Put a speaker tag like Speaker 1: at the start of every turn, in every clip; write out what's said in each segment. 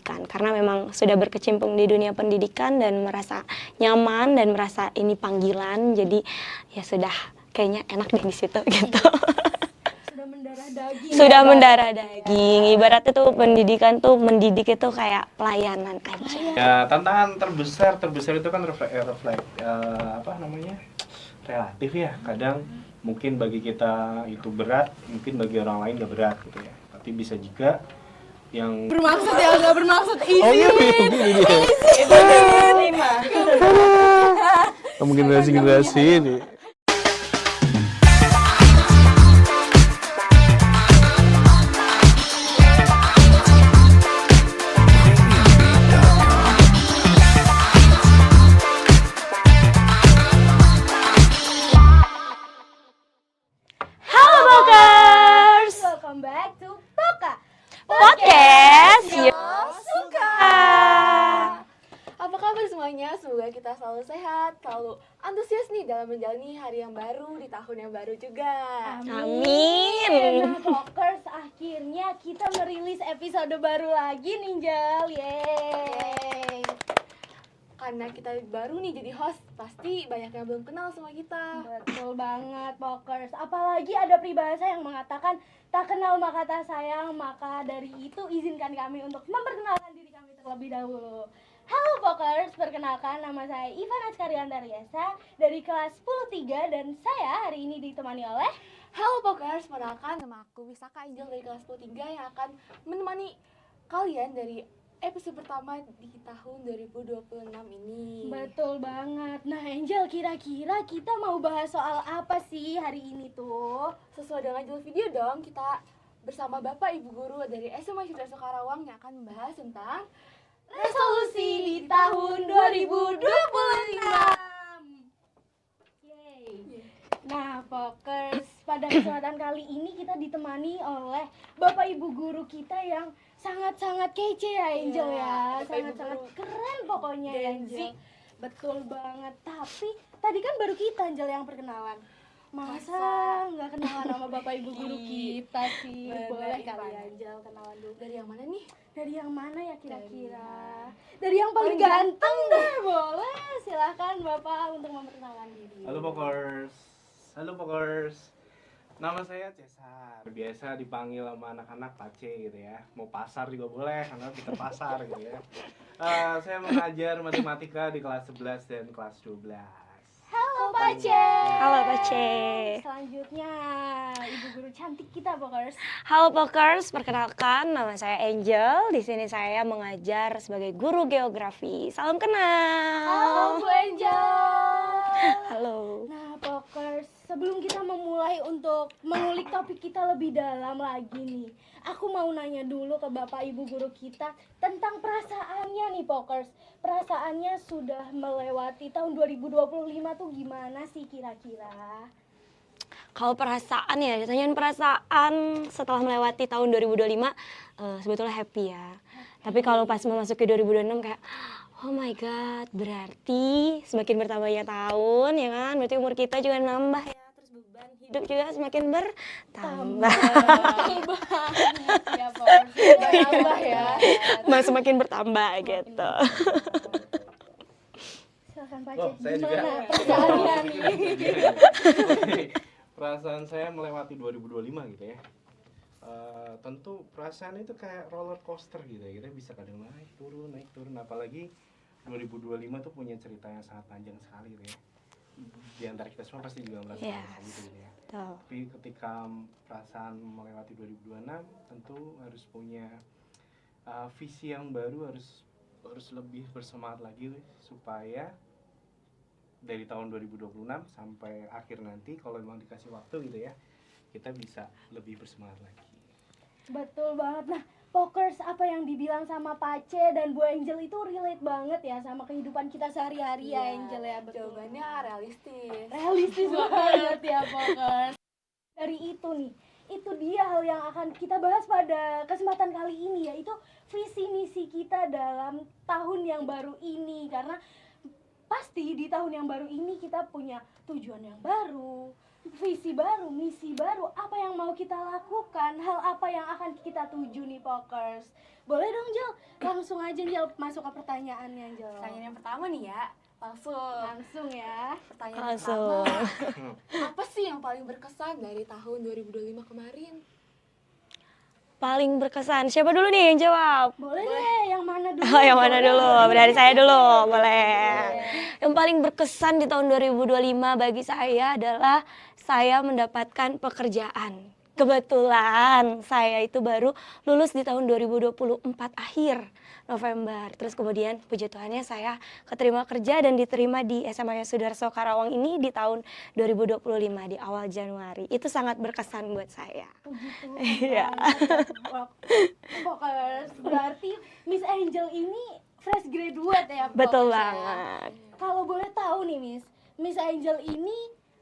Speaker 1: pendidikan, karena memang sudah berkecimpung di dunia pendidikan dan merasa nyaman dan merasa ini panggilan, jadi ya sudah kayaknya enak deh di situ gitu. Sudah mendarah daging, ibaratnya tuh pendidikan tuh mendidik itu kayak pelayanan aja.
Speaker 2: Ya, tantangan terbesar itu kan relatif ya. Kadang mungkin bagi kita itu berat, mungkin bagi orang lain gak berat gitu ya. Tapi bisa juga yang
Speaker 3: bermaksud ya nggak bermaksud isi.
Speaker 4: Oh iya, begini dia. Mungkin generasi ini.
Speaker 1: Halo Pokers,
Speaker 3: Welcome back to Poka
Speaker 1: podcast
Speaker 3: Yo
Speaker 1: Yo
Speaker 3: Suka. Apa kabar semuanya? Semoga kita selalu sehat, selalu antusias nih dalam menjalani hari yang baru di tahun yang baru juga.
Speaker 1: Amin.
Speaker 5: Nah, Pokers, akhirnya kita merilis episode baru lagi nih, Jel. Yeay.
Speaker 3: Karena kita baru nih jadi host, pasti banyak yang belum kenal sama kita.
Speaker 5: Betul banget, Pokers. Apalagi ada peribahasa yang mengatakan tak kenal maka tak sayang, maka dari itu izinkan kami untuk memperkenalkan diri kami terlebih dahulu. Halo Pokers, perkenalkan nama saya Ivan Askariandariasa dari kelas 10-3 dan saya hari ini ditemani oleh
Speaker 3: Halo Pokers, perkenalkan nama aku Wisaka Angel dari kelas 10-3 yang akan menemani kalian dari episode pertama di tahun 2026 ini.
Speaker 5: Betul banget. Nah, Angel, kira-kira kita mau bahas soal apa sih hari ini tuh?
Speaker 3: Sesuai dengan judul video dong, kita bersama Bapak Ibu Guru dari SMA Citra Karawang yang akan membahas tentang
Speaker 5: Resolusi di tahun 2025. Yeay. Nah, Pokers, pada kesempatan kali ini kita ditemani oleh Bapak Ibu Guru kita yang sangat-sangat kece ya, Angel ya.
Speaker 3: Bapak Ibu
Speaker 5: Sangat-sangat
Speaker 3: Guru
Speaker 5: keren pokoknya ya,
Speaker 3: Gen Z.
Speaker 5: Angel. Betul banget. Tapi tadi kan baru kita, Angel, yang perkenalan. Masa nggak kenalan sama Bapak Ibu Guru kita sih?
Speaker 3: Bener,
Speaker 5: Boleh
Speaker 3: Ivan.
Speaker 5: kali ya, Angel, kenalan dulu.
Speaker 3: dari yang mana nih?
Speaker 5: Dari yang mana ya kira-kira? Dari yang paling ganteng deh, boleh. Silahkan Bapak untuk memperkenalkan diri.
Speaker 2: Halo Pokers. Nama saya Cesar. Biasa dipanggil sama anak-anak Pace gitu ya. Mau pasar juga boleh, karena kita pasar gitu ya. Saya mengajar matematika di kelas 11 dan kelas 12.
Speaker 5: Halo Pace.
Speaker 1: Halo Pace.
Speaker 5: Selanjutnya Ibu Guru cantik kita, Pokers.
Speaker 1: Halo Pokers, perkenalkan nama saya Angel. Di sini saya mengajar sebagai guru geografi. Salam kenal.
Speaker 5: Halo Bu Angel.
Speaker 1: Halo.
Speaker 5: Nah, Pokers, sebelum kita memulai untuk mengulik topik kita lebih dalam lagi nih, aku mau nanya dulu ke Bapak Ibu Guru kita tentang perasaannya nih, Pokers. Perasaannya sudah melewati tahun 2025 tuh gimana sih kira-kira?
Speaker 1: Kalau perasaan ya, ditanyain perasaan setelah melewati tahun 2025, sebetulnya happy ya. Tapi kalau pas memasuki 2026 kayak, oh my god, berarti semakin bertambahnya tahun ya kan, berarti umur kita juga nambah ya, terus beban hidup juga semakin bertambah.
Speaker 5: Ya, Pokers, bertambah ya.
Speaker 1: Semakin bertambah gitu.
Speaker 5: Silakan Pak
Speaker 2: Oh,
Speaker 5: Cek,
Speaker 2: saya juga.
Speaker 5: gimana perasaannya nih?
Speaker 2: Perasaan saya melewati 2025 gitu ya. Tentu perasaan itu kayak roller coaster gitu ya. Kita bisa kadang naik turun. Apalagi 2025 tuh punya cerita yang sangat panjang sekali gitu ya. Di antara kita semua pasti juga merasakan gitu ya.
Speaker 1: Tuh.
Speaker 2: Tapi ketika perasaan melewati 2026 tentu harus punya visi yang baru, harus lebih bersemangat lagi supaya dari tahun 2026 sampai akhir nanti kalau memang dikasih waktu gitu ya, kita bisa lebih bersemangat lagi.
Speaker 5: Betul banget. Nah, Pokers, apa yang dibilang sama Pace dan Bu Angel itu relate banget ya sama kehidupan kita sehari-hari ya, Angel ya. Betul.
Speaker 3: Jawabannya realistis.
Speaker 5: Realistis banget ya, Pokers. Dari itu nih, itu dia hal yang akan kita bahas pada kesempatan kali ini, yaitu visi misi kita dalam tahun yang baru ini. Karena pasti di tahun yang baru ini kita punya tujuan yang baru, visi baru, misi baru, apa yang mau kita lakukan, hal apa yang akan kita tuju nih Pokers. Boleh dong Jel, langsung aja Jel masuk ke pertanyaannya Jel.
Speaker 3: Pertanyaan yang pertama nih ya,
Speaker 5: Langsung ya.
Speaker 3: pertanyaan
Speaker 1: Langsung.
Speaker 3: pertama, apa sih yang paling berkesan dari tahun 2025 kemarin?
Speaker 1: Paling berkesan. Siapa dulu nih yang jawab?
Speaker 5: Boleh deh, yang mana dulu?
Speaker 1: Oh, yang mana
Speaker 5: Boleh.
Speaker 1: dulu? Dari saya dulu, boleh. Yang paling berkesan di tahun 2025 bagi saya adalah saya mendapatkan pekerjaan. Kebetulan saya itu baru lulus di tahun 2024 akhir November. Terus kemudian puji Tuhannya saya keterima kerja dan diterima di SMA Sudarso Karawang ini di tahun 2025 di awal Januari. Itu sangat berkesan buat saya.
Speaker 5: Puji Tuhan.
Speaker 1: Iya.
Speaker 5: Pokers, berarti Miss Angel ini fresh graduate ya?
Speaker 1: Betul
Speaker 5: Pokers, ya?
Speaker 1: banget.
Speaker 5: Kalau boleh tahu nih Miss Angel ini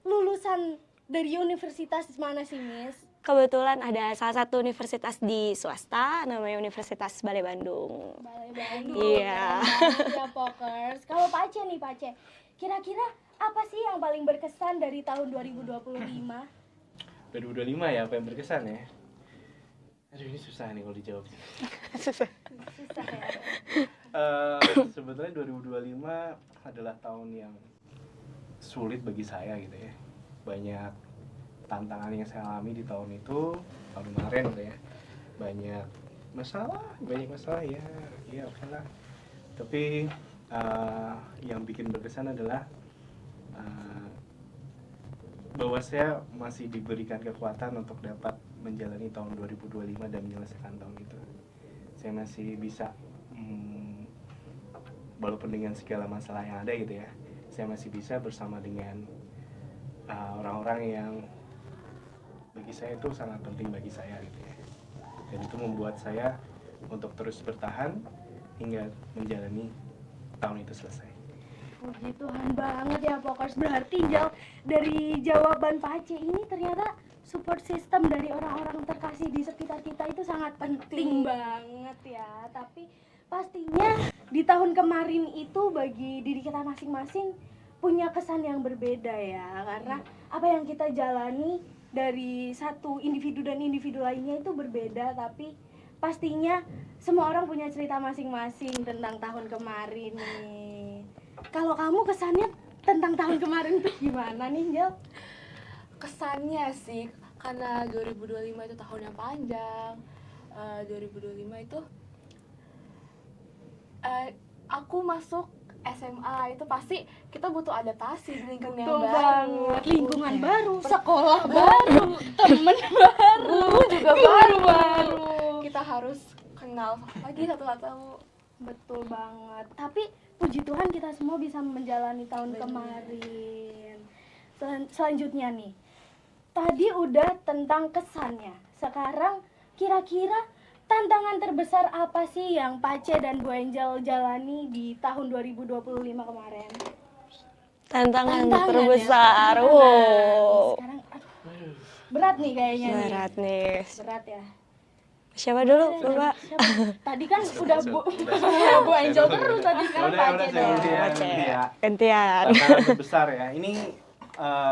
Speaker 5: lulusan dari universitas mana sih Miss?
Speaker 1: Kebetulan ada salah satu universitas di swasta namanya Universitas Balai Bandung.
Speaker 5: Balai Bandung.
Speaker 1: Iya.
Speaker 5: Ya Pokers. Kalau Pace nih Pace, kira-kira apa sih yang paling berkesan dari tahun 2025?
Speaker 2: 2025 ya, apa yang berkesan ya? Aduh, ini susah nih kalau dijawab.
Speaker 5: Susah ya.
Speaker 2: Sebetulnya 2025 adalah tahun yang sulit bagi saya gitu ya. Banyak tantangan yang saya alami di tahun itu, tahun kemarin gitu ya. Banyak masalah ya oke lah. Tapi yang bikin berkesan adalah bahwa saya masih diberikan kekuatan untuk dapat menjalani tahun 2025 dan menyelesaikan tahun itu. Saya masih bisa walaupun dengan segala masalah yang ada gitu ya, saya masih bisa bersama dengan orang-orang yang bagi saya itu sangat penting bagi saya gitu ya. Dan itu membuat saya untuk terus bertahan hingga menjalani tahun itu selesai.
Speaker 5: Puji Tuhan banget ya Pokers. Berarti Jal, dari jawaban Pace ini ternyata support system dari orang-orang terkasih di sekitar kita itu sangat penting banget ya. Tapi pastinya di tahun kemarin itu bagi diri kita masing-masing punya kesan yang berbeda ya. Karena apa yang kita jalani dari satu individu dan individu lainnya itu berbeda, tapi pastinya semua orang punya cerita masing-masing tentang tahun kemarin nih. Kalau kamu kesannya tentang tahun kemarin tuh gimana nih, Jel?
Speaker 3: Kesannya sih, karena 2025 itu tahun yang panjang. 2025 itu aku masuk SMA, itu pasti kita butuh adaptasi di lingkungan yang
Speaker 5: Betul
Speaker 3: baru.
Speaker 5: banget. Lingkungan baru, sekolah baru, temen baru,
Speaker 3: Guru juga baru. Kita harus kenal lagi satu-satu.
Speaker 5: Betul banget. Tapi puji Tuhan kita semua bisa menjalani tahun
Speaker 3: Bener.
Speaker 5: kemarin. Selanjutnya nih, tadi udah tentang kesannya. Sekarang kira-kira tantangan terbesar apa sih yang Pace dan Bu Angel jalani di tahun 2025 kemarin?
Speaker 1: Tantangan
Speaker 5: Tantangan
Speaker 1: terbesar.
Speaker 5: ya.
Speaker 1: Wow.
Speaker 5: Sekarang aduh, berat nih kayaknya nih.
Speaker 1: Berat nih.
Speaker 5: Berat ya.
Speaker 1: Siapa dulu, Coba?
Speaker 5: Siapa? Tadi kan udah Bu Angel terus tadi, sekarang
Speaker 2: Udah,
Speaker 5: Pace
Speaker 2: saya
Speaker 5: dong.
Speaker 2: gantian.
Speaker 1: Pace.
Speaker 2: Iya.
Speaker 1: Gantian.
Speaker 2: Tantangan terbesar ya. Ini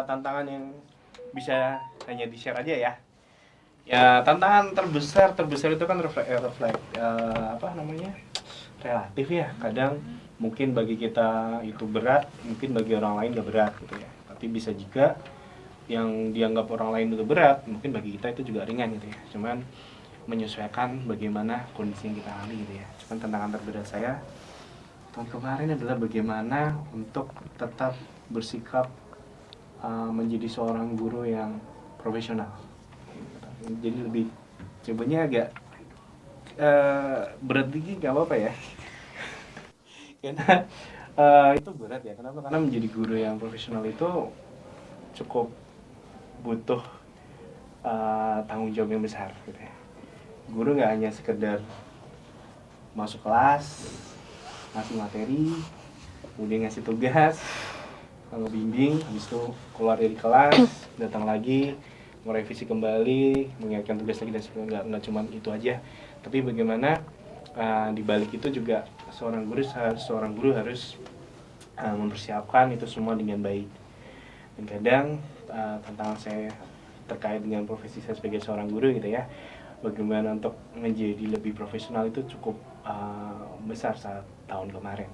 Speaker 2: tantangan yang bisa hanya di-share aja ya. Ya, tantangan terbesar itu kan relatif ya. Kadang mungkin bagi kita itu berat, mungkin bagi orang lain gak berat gitu ya. Tapi bisa juga yang dianggap orang lain itu berat, mungkin bagi kita itu juga ringan gitu ya. Cuman menyesuaikan bagaimana kondisi yang kita alami gitu ya. Cuman tantangan terberat saya tahun kemarin adalah bagaimana untuk tetap bersikap menjadi seorang guru yang profesional. Jadi lebih coba agak berat dikit nggak apa-apa ya. Karena itu berat ya. Kenapa? Karena menjadi guru yang profesional itu cukup butuh tanggung jawab yang besar gitu ya. Guru nggak hanya sekedar masuk kelas, ngasih materi, kemudian ngasih tugas, ngebimbing, habis itu keluar dari kelas, datang lagi, merevisi kembali, mengingatkan tugas lagi dan sebagainya. Nggak cuma itu aja, tapi bagaimana di balik itu juga seorang guru harus mempersiapkan itu semua dengan baik. Dan kadang tantangan saya terkait dengan profesi saya sebagai seorang guru gitu ya, bagaimana untuk menjadi lebih profesional itu cukup besar saat tahun kemarin.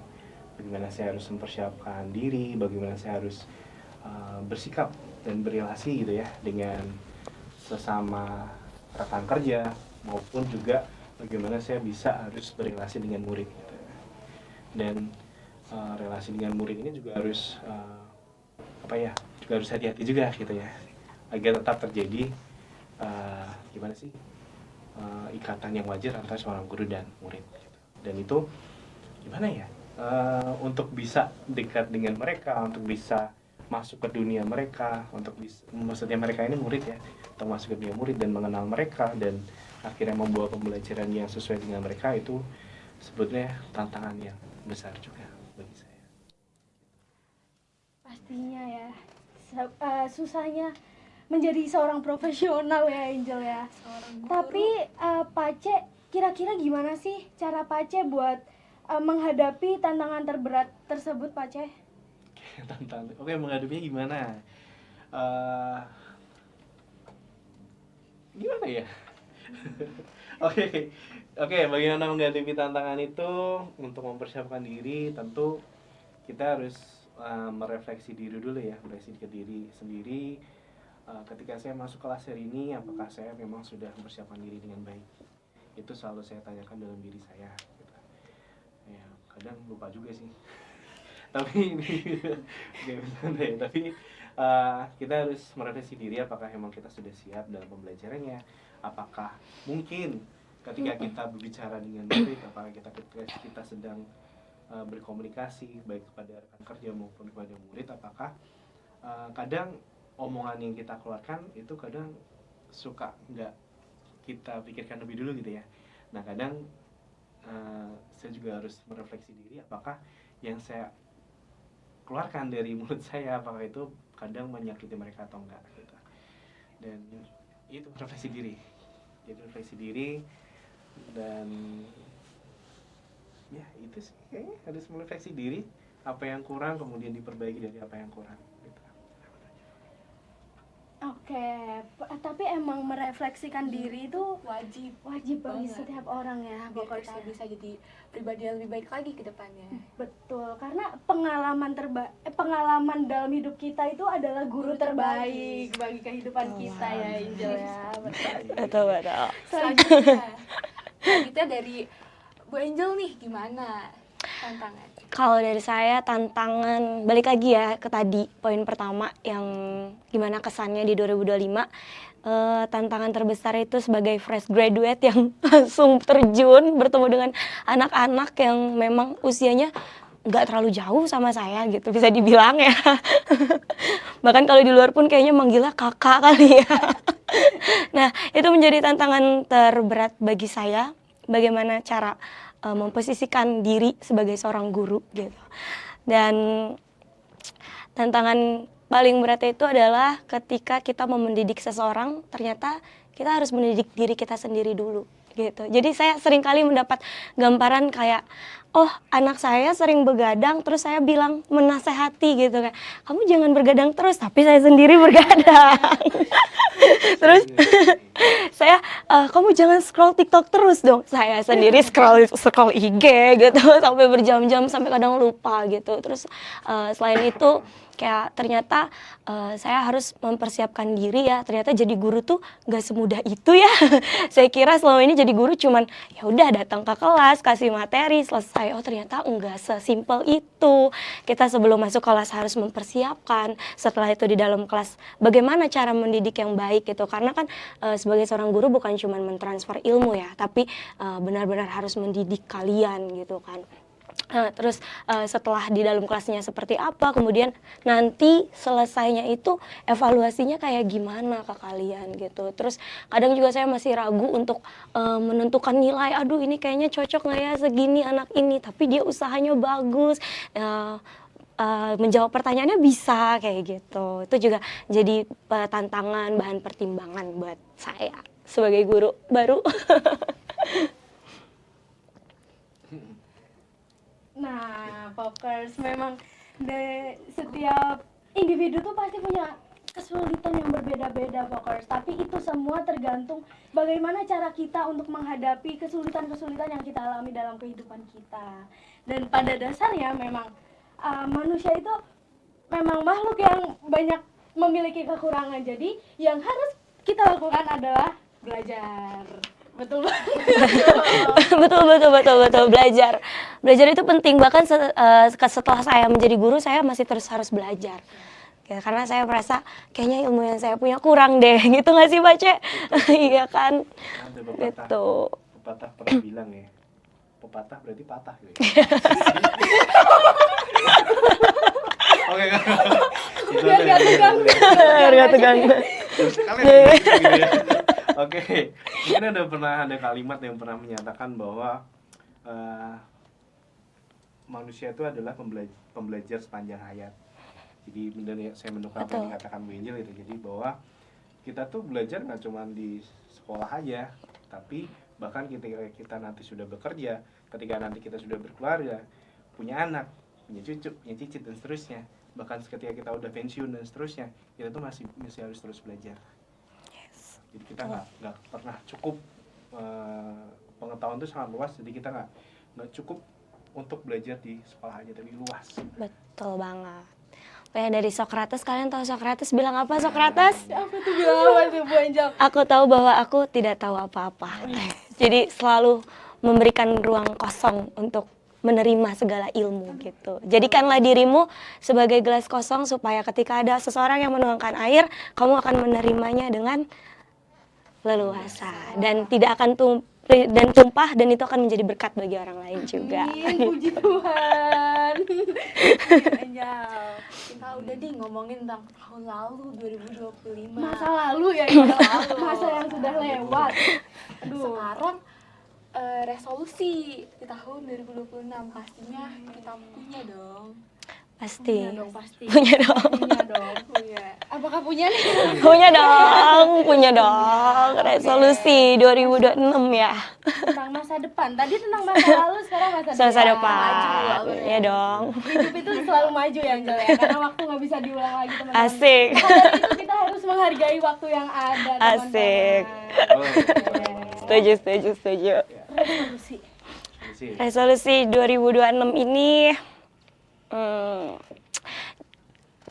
Speaker 2: Bagaimana saya harus mempersiapkan diri, bagaimana saya harus bersikap dan berrelasi gitu ya dengan sesama rekan kerja, maupun juga bagaimana saya bisa harus berrelasi dengan murid gitu. Dan relasi dengan murid ini juga harus juga harus hati-hati juga gitu ya, agar tetap terjadi gimana sih ikatan yang wajar antara seorang guru dan murid gitu. Dan itu gimana ya, untuk bisa dekat dengan mereka, untuk bisa masuk ke dunia mereka, untuk bisa, maksudnya mereka ini murid ya, untuk masuk ke dunia murid dan mengenal mereka dan akhirnya membawa pembelajaran yang sesuai dengan mereka, itu sebetulnya tantangan yang besar juga bagi saya.
Speaker 5: Pastinya ya, susahnya menjadi seorang profesional ya Angel ya. Tapi Pace, kira-kira gimana sih cara Pace buat menghadapi tantangan terberat tersebut, Pace?
Speaker 2: Oke, menghadapinya gimana? Gimana ya? Oke, bagaimana menghadapi tantangan itu? Untuk mempersiapkan diri, tentu kita harus merefleksi diri dulu ya, merefleksi ke diri sendiri. Ketika saya masuk kelas hari ini, apakah saya memang sudah mempersiapkan diri dengan baik? Itu selalu saya tanyakan dalam diri saya. Gitu. Ya, kadang lupa juga sih. Tapi kita harus merefleksi diri, apakah memang kita sudah siap dalam pembelajarannya, apakah mungkin ketika kita berbicara dengan murid, apakah kita sedang berkomunikasi baik kepada rekan kerja maupun kepada murid, apakah kadang omongan yang kita keluarkan itu kadang suka nggak kita pikirkan lebih dulu gitu ya. Nah kadang saya juga harus merefleksi diri, apakah yang saya keluarkan dari mulut saya, apakah itu kadang menyakiti mereka atau enggak gitu. Dan itu refleksi diri, jadi refleksi diri, dan ya itu sih kayaknya harus merefleksi diri, apa yang kurang kemudian diperbaiki dari apa yang kurang gitu.
Speaker 5: Oke, tapi emang merefleksikan diri itu
Speaker 3: wajib
Speaker 5: wajib bagi
Speaker 3: banget.
Speaker 5: setiap orang ya,
Speaker 3: Biar
Speaker 5: pokoknya.
Speaker 3: kita bisa jadi pribadi yang lebih baik lagi ke depannya.
Speaker 5: Betul, karena pengalaman dalam hidup kita itu adalah guru terbaik bagi kehidupan kita ya, Angel ya.
Speaker 1: Betul.
Speaker 3: Selanjutnya dari Bu Angel nih, gimana tantangan?
Speaker 1: Kalau dari saya tantangan, balik lagi ya ke tadi poin pertama yang gimana kesannya di 2025. Tantangan terbesar itu sebagai fresh graduate yang langsung terjun bertemu dengan anak-anak yang memang usianya nggak terlalu jauh sama saya gitu, bisa dibilang ya. Bahkan kalau di luar pun kayaknya manggilnya kakak kali ya. Nah itu menjadi tantangan terberat bagi saya, bagaimana cara memposisikan diri sebagai seorang guru gitu. Dan tantangan paling beratnya itu adalah ketika kita mau mendidik seseorang, ternyata kita harus mendidik diri kita sendiri dulu gitu. Jadi saya sering kali mendapat gambaran kayak, oh anak saya sering begadang, terus saya bilang menasehati gitu kayak, kamu jangan bergadang terus, tapi saya sendiri bergadang. Terus saya, kamu jangan scroll TikTok terus dong, saya sendiri scroll IG gitu sampai berjam-jam, sampai kadang lupa gitu. Terus selain itu kayak ternyata saya harus mempersiapkan diri ya, ternyata jadi guru tuh gak semudah itu ya. Saya kira selama ini jadi guru cuman ya udah datang ke kelas, kasih materi, selesai. Oh ternyata enggak sesimpel itu. Kita sebelum masuk kelas harus mempersiapkan, setelah itu di dalam kelas bagaimana cara mendidik yang baik gitu. Karena kan sebagai seorang guru bukan cuman mentransfer ilmu ya, tapi benar-benar harus mendidik kalian gitu kan. Terus setelah di dalam kelasnya seperti apa, kemudian nanti selesainya itu evaluasinya kayak gimana ke kalian gitu. Terus kadang juga saya masih ragu untuk menentukan nilai, aduh ini kayaknya cocok nggak ya segini anak ini, tapi dia usahanya bagus, menjawab pertanyaannya bisa kayak gitu. Itu juga jadi tantangan, bahan pertimbangan buat saya sebagai guru baru.
Speaker 5: Nah, Pokers memang setiap individu tuh pasti punya kesulitan yang berbeda-beda Pokers, tapi itu semua tergantung bagaimana cara kita untuk menghadapi kesulitan-kesulitan yang kita alami dalam kehidupan kita. Dan pada dasarnya memang manusia itu memang makhluk yang banyak memiliki kekurangan, jadi yang harus kita lakukan adalah belajar. Betul banget.
Speaker 1: betul belajar itu penting, bahkan setelah saya menjadi guru saya masih terus harus belajar ya, karena saya merasa kayaknya ilmu yang saya punya kurang deh gitu nggak sih Pak Ce? Iya kan
Speaker 2: Ada
Speaker 1: gitu.
Speaker 2: pepatah pernah bilang ya, pepatah berarti patah gitu ya. Oke kan?
Speaker 5: Biar nggak tegang.
Speaker 1: Biar nggak tegang.
Speaker 2: Oke, mungkin ada kalimat yang pernah menyatakan bahwa manusia itu adalah pembelajar sepanjang hayat. Jadi benar ya, saya mendukung apa yang dikatakan Bu Angel itu. Jadi bahwa kita tuh belajar nggak cuma di sekolah aja, tapi bahkan ketika kita nanti sudah bekerja, ketika nanti kita sudah berkeluarga, punya anak, punya cucu, punya cicit dan seterusnya, bahkan ketika kita udah pensiun dan seterusnya, kita tuh masih harus terus belajar. Jadi kita nggak pernah cukup, pengetahuan itu sangat luas, jadi kita nggak cukup untuk belajar di sekolah aja, tapi luas.
Speaker 1: Betul banget. Kayak dari Socrates, kalian tahu Socrates bilang apa? Socrates?
Speaker 5: Apa tuh bilang apa tuh Bu Angel?
Speaker 1: Aku tahu bahwa aku tidak tahu apa-apa. Jadi selalu memberikan ruang kosong untuk menerima segala ilmu gitu. Jadikanlah dirimu sebagai gelas kosong supaya ketika ada seseorang yang menuangkan air, kamu akan menerimanya dengan leluasa dan tidak akan tumpah, dan itu akan menjadi berkat bagi orang lain juga.
Speaker 5: Amin, puji Tuhan.
Speaker 3: Angel, kita udah nih ngomongin tentang tahun lalu 2025.
Speaker 5: Masa lalu ya, masa yang sudah lewat. Aduh.
Speaker 3: Sekarang resolusi di tahun 2026 pastinya kita punya dong.
Speaker 1: Pasti.
Speaker 5: Punya dong, pasti.
Speaker 1: Punya dong.
Speaker 5: Punya dong.
Speaker 3: Punya.
Speaker 5: Apakah punya nih?
Speaker 1: Punya dong. Resolusi 2026 ya.
Speaker 5: Tentang masa depan. Tadi tentang masa lalu, sekarang
Speaker 1: Masa
Speaker 5: depan.
Speaker 1: depan. Ya dong.
Speaker 5: Hidup itu selalu maju ya Angel ya, karena waktu nggak bisa diulang lagi teman-teman.
Speaker 1: Asik.
Speaker 5: Maka dari itu kita harus menghargai waktu yang ada teman-teman.
Speaker 1: Asik. Setuju.
Speaker 5: Resolusi.
Speaker 1: Resolusi 2026 ini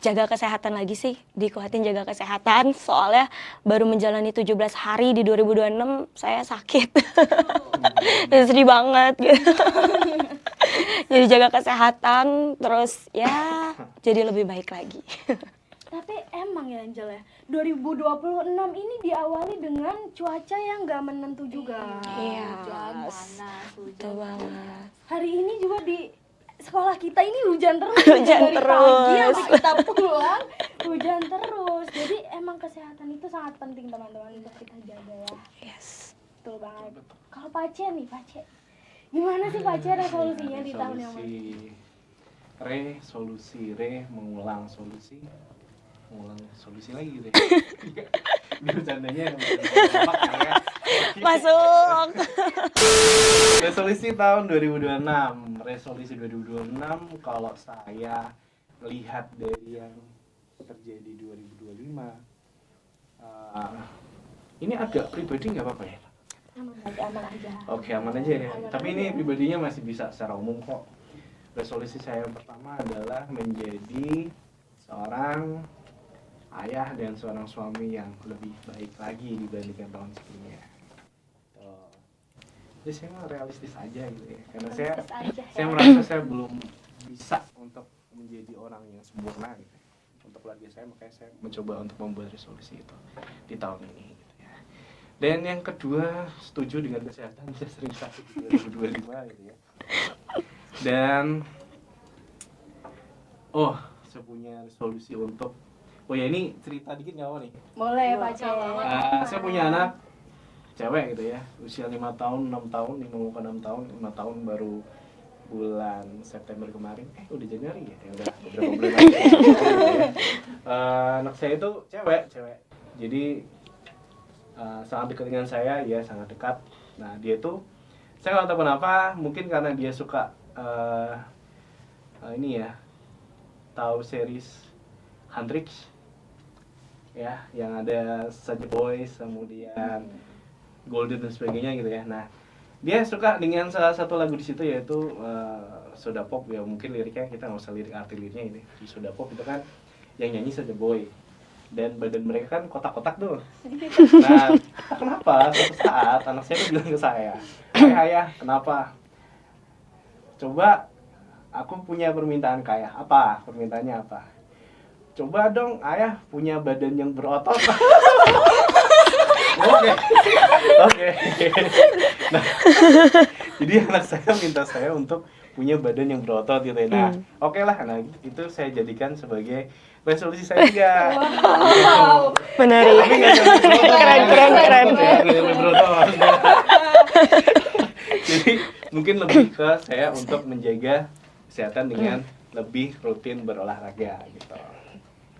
Speaker 1: jaga kesehatan lagi sih, dikuatin jaga kesehatan, soalnya baru menjalani 17 hari di 2026 saya sakit. Dan sedih banget gitu. Jadi jaga kesehatan, terus ya jadi lebih baik lagi.
Speaker 5: Tapi emang ya Angel ya, 2026 ini diawali dengan cuaca yang nggak menentu juga.
Speaker 1: Iya.
Speaker 3: Hujan, panas,
Speaker 1: Betul banget.
Speaker 5: Hari ini juga di sekolah kita ini hujan terus.
Speaker 1: Hujan
Speaker 5: Dari
Speaker 1: terus.
Speaker 5: pagi sampai kita pulang, hujan terus. Jadi emang kesehatan itu sangat penting teman-teman untuk kita jaga ya.
Speaker 1: Yes.
Speaker 5: Betul banget. Kalau Pace nih, Pace. Gimana sih Pace resolusinya di tahun yang baru?
Speaker 2: Mengulang solusi lagi gitu ya. Ini bercandanya yang ya.
Speaker 1: Masuk.
Speaker 2: Resolusi tahun 2026. Resolusi 2026 kalau saya lihat dari yang terjadi 2025, ini agak pribadi nggak apa-apa ya?
Speaker 5: Aman aja.
Speaker 2: Oke, aman aja ya. Tapi ini pribadinya masih bisa secara umum kok. Resolusi saya yang pertama adalah menjadi seorang ayah dan seorang suami yang lebih baik lagi dibandingkan tahun sebelumnya. Jadi saya mah realistis aja gitu ya, karena saya merasa saya belum bisa untuk menjadi orang yang sempurna gitu ya, untuk keluarga saya, makanya saya mencoba untuk membuat resolusi itu di tahun ini gitu ya. Dan yang kedua, setuju dengan kesehatan, saya sering sakit di 2025 gitu ya. Dan saya punya resolusi untuk ini cerita dikit nggak apa nih?
Speaker 5: Boleh Pace.
Speaker 2: Saya punya anak cewek gitu ya, usia 5 tahun, 6 tahun, 5 tahun baru bulan September kemarin. Udah Januari ya? Udah beberapa bulan lagi. Anak saya itu cewek. Jadi sangat dekat dengan saya, ya sangat dekat. Nah dia itu, saya nggak tahu kenapa, mungkin karena dia suka ini ya, tahu series Handrix ya, yang ada Saja Boys, kemudian Golden dan sebagainya gitu ya. Nah, dia suka dengan salah satu lagu di situ yaitu Soda Pop ya, mungkin liriknya kita nggak usah lirik arti liriknya ini. Di Soda Pop itu kan yang nyanyi Saja Boy dan badan mereka kan kotak-kotak tuh. Nah, kenapa suatu saat anak saya tuh bilang ke saya, ayah kenapa? Coba aku punya permintaan kaya. Apa? Permintaannya apa? Coba dong ayah punya badan yang berotot. Oke. Oke. Nah, jadi anak saya minta saya untuk punya badan yang berotot gitu ya. Nah, oke lah. Nah, itu saya jadikan sebagai resolusi saya juga.
Speaker 5: Wow.
Speaker 1: Menarik.
Speaker 2: Tapi nggak sampai berotot,
Speaker 1: Keren, keren, keren.
Speaker 2: Nggak sampai berotot maksudnya. Jadi mungkin lebih ke saya untuk menjaga kesehatan dengan lebih rutin berolahraga gitu.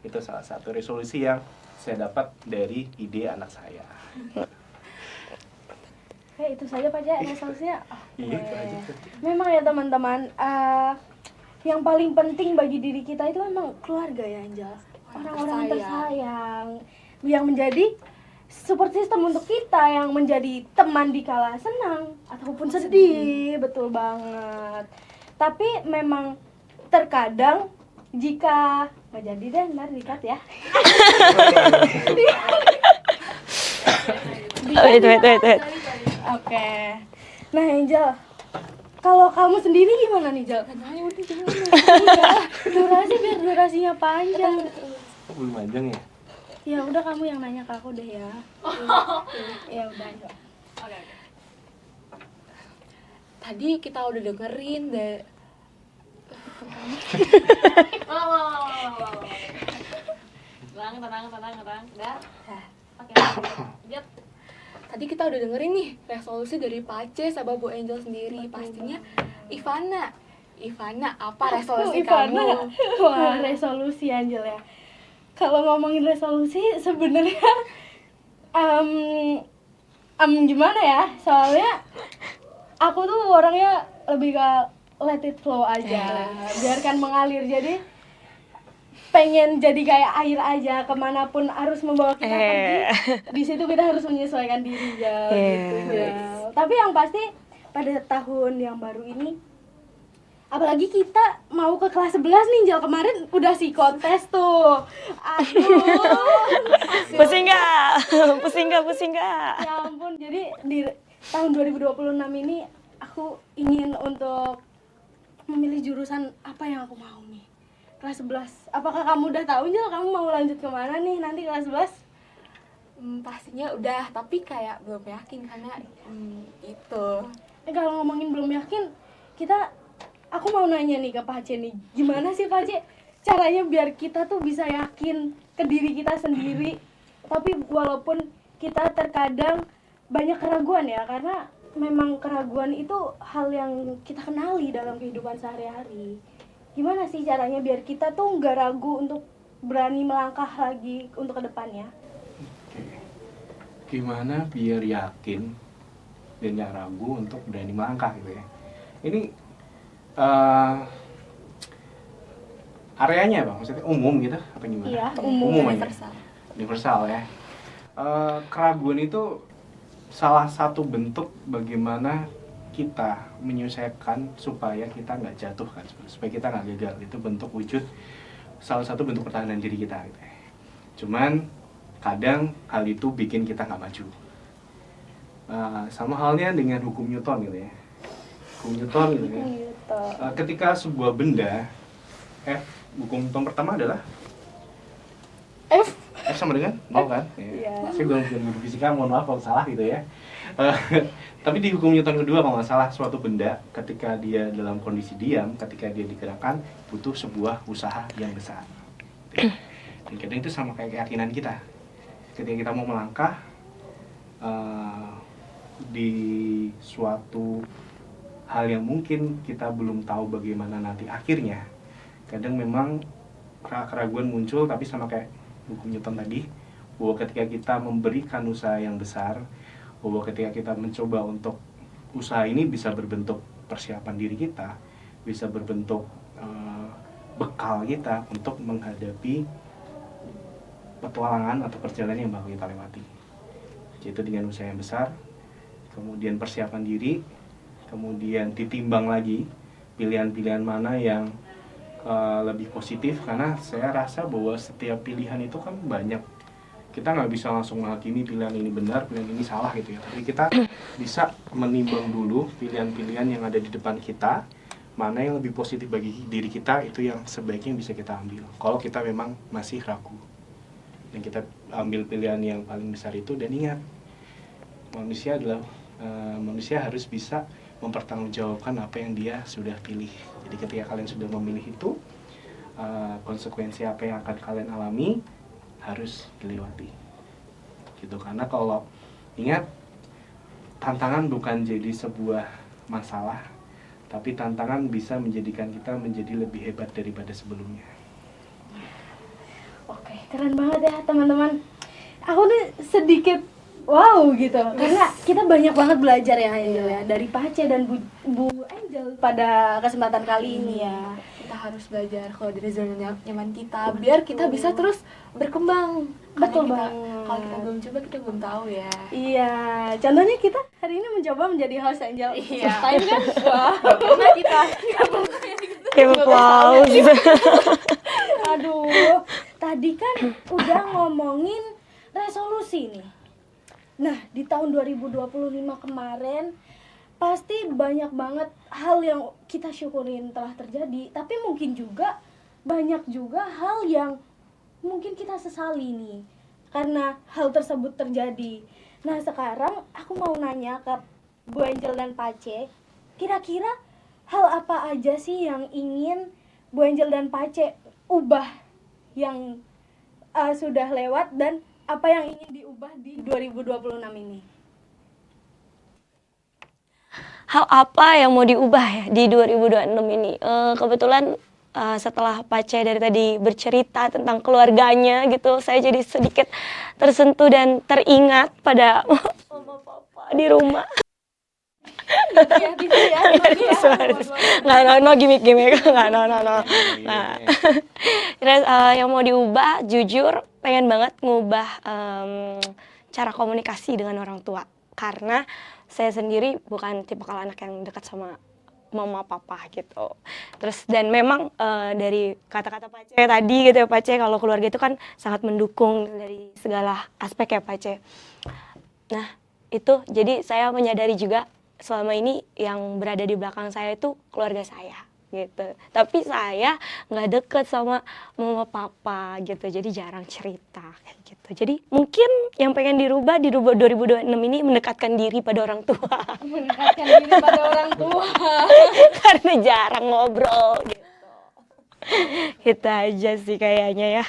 Speaker 2: Itu salah satu resolusi yang saya dapat dari ide anak saya.
Speaker 5: Itu saja Pak Ja resolusinya.
Speaker 2: Iya, itu aja.
Speaker 5: Memang ya teman-teman, yang paling penting bagi diri kita itu memang keluarga ya Angel. Orang-orang tersayang yang menjadi support system untuk kita, yang menjadi teman di kala senang ataupun sedih. Betul banget. Tapi memang terkadang jika nggak jadi deh, ntar dikat ya.
Speaker 1: Wait.
Speaker 5: Oke. Nah Angel, kalau kamu sendiri gimana nih Jel? Durasi biar durasinya panjang.
Speaker 2: Oh, belum panjang ya?
Speaker 5: Ya udah kamu yang nanya ke aku deh ya. Ya udah.
Speaker 3: Oke. Tadi kita udah dengerin deh. Tenang. Udah. Oke. Lihat. Tadi kita udah dengerin nih resolusi dari Pace sama Bu Angel sendiri. Pastinya Ivana, apa resolusi kamu?
Speaker 5: Wah, resolusi Angel ya. Kalau ngomongin resolusi sebenarnya gimana ya? Soalnya aku tuh orangnya lebih ke let it flow aja, biarkan mengalir. Jadi pengen jadi kayak air aja, kemanapun arus membawa kita pergi, di situ kita harus menyesuaikan diri ya, gitu ya. Tapi yang pasti pada tahun yang baru ini, apalagi kita mau ke kelas 11 nih Jel, kemarin udah psikotes tuh. Aduh.
Speaker 1: Pusing nggak?
Speaker 5: Ya ampun, jadi di tahun 2026 ini aku ingin untuk memilih jurusan apa yang aku mau nih. Kelas 11. Apakah kamu udah tahu Jel, kamu mau lanjut kemana nih nanti kelas 11?
Speaker 3: Pastinya udah, tapi kayak belum yakin karena itu.
Speaker 5: Kalau ngomongin belum yakin, aku mau nanya nih ke Pak C nih, gimana sih Pak C caranya biar kita tuh bisa yakin ke diri kita sendiri, tapi walaupun kita terkadang banyak keraguan ya, karena memang keraguan itu hal yang kita kenali dalam kehidupan sehari-hari. Gimana sih caranya biar kita tuh nggak ragu untuk berani melangkah lagi untuk kedepannya?
Speaker 2: Gimana biar yakin dan gak ragu untuk berani melangkah gitu ya. Ini areanya Bang, maksudnya umum gitu apa gimana?
Speaker 5: Iya,
Speaker 2: Umum aja.
Speaker 3: Universal.
Speaker 2: Universal ya. Keraguan itu salah satu bentuk bagaimana kita menyelesaikan supaya kita nggak jatuh kan, supaya kita nggak gagal. Itu bentuk wujud, salah satu bentuk pertahanan diri kita gitu ya. Cuman kadang hal itu bikin kita nggak maju. Sama halnya dengan hukum Newton gitu ya. Hukum Newton gitu ya. Ketika sebuah benda, hukum Newton pertama adalah F sama dengan 0 kan? Ya. Saya belum guru fisika, mohon maaf kalau salah gitu ya. Tapi di hukum Newton kedua kalau nggak salah, suatu benda ketika dia dalam kondisi diam, ketika dia digerakkan, butuh sebuah usaha yang besar. Dan kadang itu sama kayak keyakinan kita. Ketika kita mau melangkah di suatu hal yang mungkin kita belum tahu bagaimana nanti akhirnya, kadang memang keraguan muncul, tapi sama kayak hukum Newton tadi, bahwa ketika kita memberikan usaha yang besar, bahwa ketika kita mencoba untuk usaha ini bisa berbentuk persiapan diri kita, bisa berbentuk bekal kita untuk menghadapi petualangan atau perjalanan yang bakal kita lewati. Yaitu dengan usaha yang besar, kemudian persiapan diri, kemudian ditimbang lagi pilihan-pilihan mana yang lebih positif, karena saya rasa bahwa setiap pilihan itu kan banyak. Kita nggak bisa langsung menghakimi pilihan ini benar, pilihan ini salah gitu ya. Tapi kita bisa menimbang dulu pilihan-pilihan yang ada di depan kita, mana yang lebih positif bagi diri kita, itu yang sebaiknya bisa kita ambil. Kalau kita memang masih ragu, dan kita ambil pilihan yang paling besar itu. Dan ingat, manusia harus bisa mempertanggungjawabkan apa yang dia sudah pilih. Jadi ketika kalian sudah memilih itu, konsekuensi apa yang akan kalian alami harus dilewati gitu. Karena kalau ingat, tantangan bukan jadi sebuah masalah, tapi tantangan bisa menjadikan kita menjadi lebih hebat daripada sebelumnya.
Speaker 5: Oke, keren banget ya teman-teman. Aku nih sedikit wow gitu, karena kita banyak banget belajar ya Angel ya, dari Pace dan Bu Angel pada kesempatan kali ini ya.
Speaker 3: Kita harus belajar kalau dari zona nyaman kita, biar kita bisa terus berkembang.
Speaker 5: Betul
Speaker 3: Karena
Speaker 5: banget.
Speaker 3: kalau kita belum coba, kita belum tahu ya.
Speaker 5: Iya, contohnya kita hari ini mencoba menjadi host Angel
Speaker 3: Iya.
Speaker 5: first time kan? Wah,
Speaker 3: Karena kita
Speaker 1: Kayak applause.
Speaker 5: aduh, tadi kan udah ngomongin resolusi nih. Nah, di tahun 2025 kemarin pasti banyak banget hal yang kita syukurin telah terjadi, tapi mungkin juga banyak juga hal yang mungkin kita sesali nih karena hal tersebut terjadi. Nah, sekarang aku mau nanya ke Bu Angel dan Pace, kira-kira hal apa aja sih yang ingin Bu Angel dan Pace ubah yang sudah lewat, dan apa yang ingin diubah di 2026 ini?
Speaker 1: Hal apa yang mau diubah ya di 2026 ini? Kebetulan setelah Pace dari tadi bercerita tentang keluarganya gitu, saya jadi sedikit tersentuh dan teringat pada mama papa di rumah.
Speaker 5: Ya, gitu ya.
Speaker 1: Nggak, no gimmick, nggak, no. Nah, terus yang mau diubah, jujur pengen banget ngubah cara komunikasi dengan orang tua, karena saya sendiri bukan tipikal anak yang dekat sama mama papa gitu. Terus dan memang dari kata-kata Pace tadi gitu ya, Pace, kalau keluarga itu kan sangat mendukung dari segala aspek ya Pace. Nah itu jadi saya menyadari juga selama ini yang berada di belakang saya itu keluarga saya gitu. Tapi saya nggak deket sama mama papa gitu, jadi jarang cerita kayak gitu. Jadi mungkin yang pengen dirubah di 2026 ini mendekatkan diri pada orang tua.
Speaker 5: Mendekatkan diri pada orang tua.
Speaker 1: Karena jarang ngobrol gitu. Itu aja sih kayaknya ya.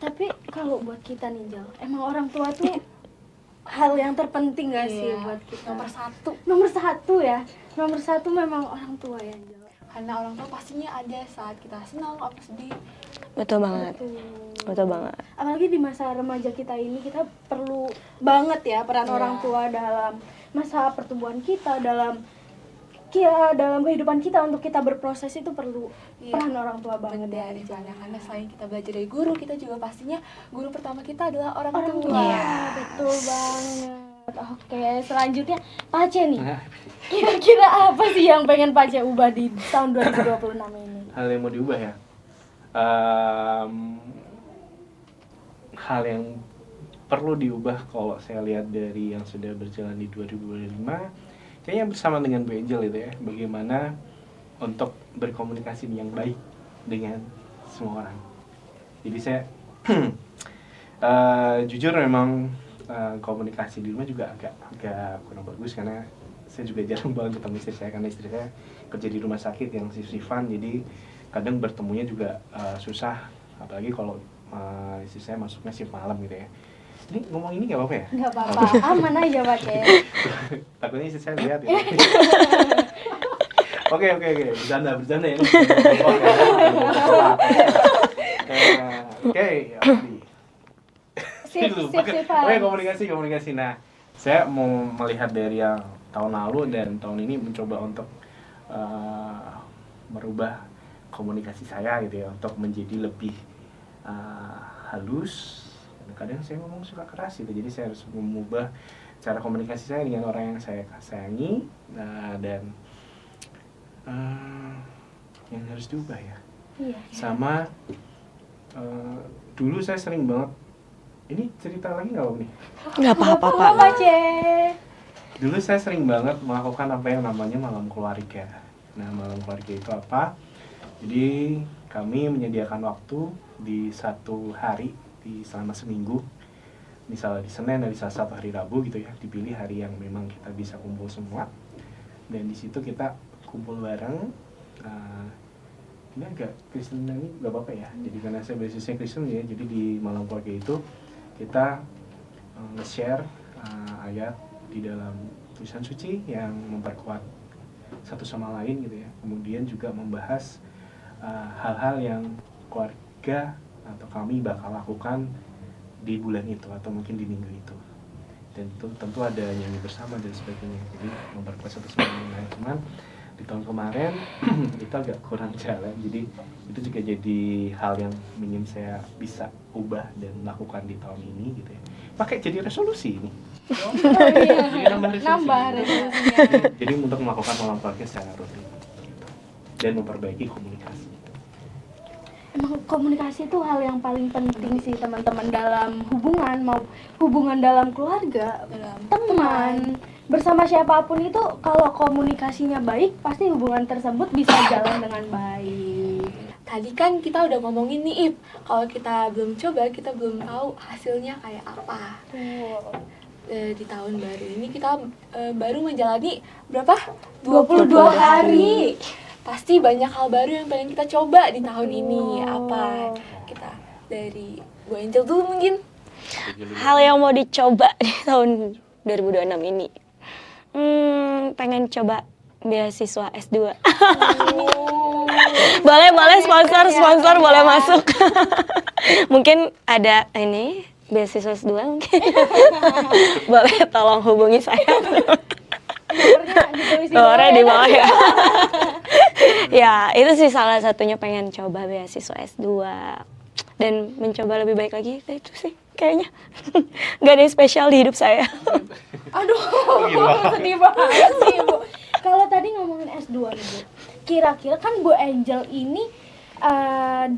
Speaker 5: Tapi kalau buat kita nih Jal, emang orang tua tuh hal yang terpenting gak sih
Speaker 3: Iya,
Speaker 5: buat kita?
Speaker 3: nomor satu.
Speaker 5: Nomor satu memang orang tua ya Jal.
Speaker 3: Karena orang tua pastinya ada saat kita senang apa sedih.
Speaker 1: Betul banget. Betul banget.
Speaker 5: Apalagi di masa remaja kita ini, kita perlu banget ya peran
Speaker 3: Iya.
Speaker 5: orang tua dalam masa pertumbuhan kita, dalam kehidupan kita, untuk kita berproses itu perlu
Speaker 3: Iya.
Speaker 5: peran orang tua banget
Speaker 3: Bener
Speaker 5: ya.
Speaker 3: ya,
Speaker 5: Jal.
Speaker 3: karena selain kita belajar dari guru, kita juga pastinya guru pertama kita adalah orang
Speaker 5: Orang
Speaker 3: tua.
Speaker 5: tua,
Speaker 1: Iya.
Speaker 5: betul banget. Oke, selanjutnya Pace nih.
Speaker 2: Nah,
Speaker 5: Kira-kira apa sih yang pengen Pace ubah di tahun 2026 ini?
Speaker 2: hal yang mau diubah ya, hal yang perlu diubah kalau saya lihat dari yang sudah berjalan di 2025, kayaknya bersama dengan Bu Angel itu ya, bagaimana untuk berkomunikasi yang baik dengan semua orang. Jadi saya jujur memang komunikasi di rumah juga agak kurang bagus, karena saya juga jarang banget ketemu istri saya, karena istri saya kerja di rumah sakit yang shift-shiftan, jadi kadang bertemunya juga susah, apalagi kalau istri saya masuknya shift malam gitu ya. Ini ngomong ini nggak apa-apa ya?
Speaker 5: Nggak apa-apa, aman aja Pace.
Speaker 2: Takutnya istri saya lihat ya. Oke, bercanda ya. Oke,
Speaker 5: Sip,
Speaker 2: Oke, komunikasi. Nah, saya mau melihat dari yang tahun lalu dan tahun ini, mencoba untuk merubah komunikasi saya gitu ya, untuk menjadi lebih halus, kadang saya ngomong suka keras gitu, jadi saya harus mengubah cara komunikasi saya dengan orang yang saya sayangi. Dan yang harus diubah ya.
Speaker 5: Iya.
Speaker 2: Sama dulu saya sering banget, ini cerita lagi nggak Om nih?
Speaker 1: Nggak apa-apa, Pak.
Speaker 5: Pace.
Speaker 2: Dulu saya sering banget melakukan apa yang namanya malam keluarga. Nah, malam keluarga itu apa? Jadi kami menyediakan waktu di satu hari selama seminggu. Misalnya di Senin, hari Selasa, atau hari Rabu gitu ya. Dipilih hari yang memang kita bisa kumpul semua. Dan di situ kita kumpul bareng. Ini agak Kristen ini nggak apa-apa ya. Jadi karena saya basisnya Kristen ya. Jadi di malam keluarga itu kita nge-share ayat di dalam tulisan suci yang memperkuat satu sama lain gitu ya. Kemudian juga membahas hal-hal yang keluarga atau kami bakal lakukan di bulan itu atau mungkin di minggu itu. Dan itu tentu ada nyanyi bersama dan sebagainya. Jadi memperkuat satu sama lain. Nah, cuman di tahun kemarin itu agak kurang jalan. Jadi itu juga jadi hal yang ingin saya bisa ubah dan lakukan di tahun ini gitu ya. Pakai jadi resolusi ini. Jadi
Speaker 5: Nambah
Speaker 2: resolusinya.
Speaker 5: resolusinya.
Speaker 2: Jadi untuk melakukan malam keluarga secara rutin gitu. Dan memperbaiki komunikasi.
Speaker 5: Emang komunikasi itu hal yang paling penting sih teman-teman, dalam hubungan, mau hubungan dalam keluarga,
Speaker 3: Dalam
Speaker 5: teman, bersama siapapun itu kalau komunikasinya baik pasti hubungan tersebut bisa jalan dengan baik.
Speaker 3: Tadi kan kita udah ngomongin nih, Ip, kalau kita belum coba, kita belum tahu hasilnya kayak apa. Di tahun baru ini kita baru menjalani berapa?
Speaker 5: 22 hari.
Speaker 3: Pasti banyak hal baru yang pengen kita coba di tahun ini. Apa? Kita dari Bu Angel dulu mungkin.
Speaker 1: Hal yang mau dicoba di tahun 2026 ini. Pengen coba beasiswa S2. boleh sponsor boleh masuk. Mungkin ada ini beasiswa S2 mungkin. Boleh tolong hubungi saya. Nomornya di bawah ya. Ya, itu sih salah satunya, pengen coba beasiswa S2 dan mencoba lebih baik lagi. Itu sih kayaknya. Gak ada yang spesial di hidup saya.
Speaker 5: Aduh, sedih banget sih Bu. Kalau tadi ngomongin S2 nih Bu, kira-kira kan Bu Angel ini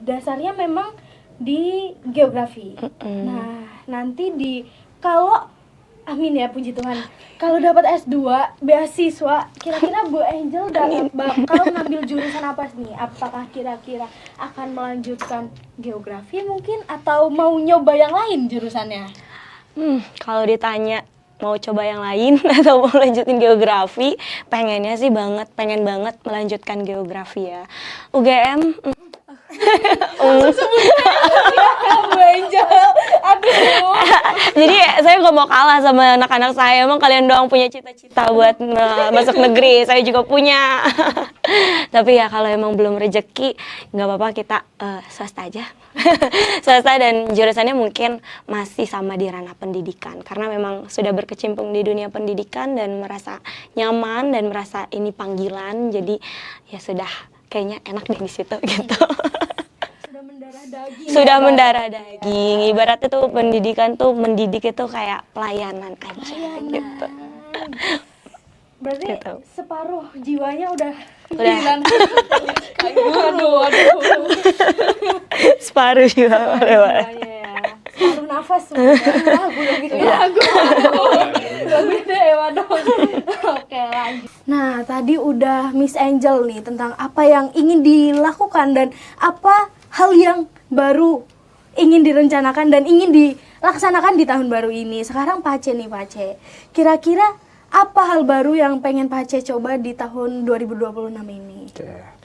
Speaker 5: dasarnya memang di geografi. Nah, nanti kalau amin ya, puji Tuhan, kalau dapat S2 beasiswa, kira-kira Bu Angel bakal ngambil jurusan apa nih? Apakah kira-kira akan melanjutkan geografi mungkin, atau mau nyoba yang lain jurusannya?
Speaker 1: Kalau ditanya mau coba yang lain atau mau lanjutin geografi, pengen banget melanjutkan geografi ya. UGM.
Speaker 5: Bu Angel, aduh.
Speaker 1: Jadi saya nggak mau kalah sama anak-anak saya. Emang kalian doang punya cita-cita buat masuk negeri, saya juga punya. Tapi ya kalau emang belum rezeki, nggak apa-apa, kita swasta aja. Swasta, dan jurusannya mungkin masih sama di ranah pendidikan. Karena memang sudah berkecimpung di dunia pendidikan dan merasa nyaman dan merasa ini panggilan. Jadi ya sudah, kayaknya enak deh di situ gitu. Sudah mendarah daging. Ibaratnya tuh pendidikan tuh, mendidik itu kayak pelayanan aja gitu.
Speaker 5: Berarti
Speaker 1: Gitu.
Speaker 5: separuh jiwanya udah.
Speaker 3: Aduh.
Speaker 1: Separuh juga boleh.
Speaker 5: Separuh nafas sebenarnya. Lagu dong gitu ya. Lagu Dewa dong. Oke, lanjut. Nah, tadi udah Miss Angel nih tentang apa yang ingin dilakukan dan apa hal yang baru ingin direncanakan dan ingin dilaksanakan di tahun baru ini. Sekarang Pace nih, Pace. Kira-kira apa hal baru yang pengen Pace coba di tahun 2026 ini?
Speaker 4: Oke.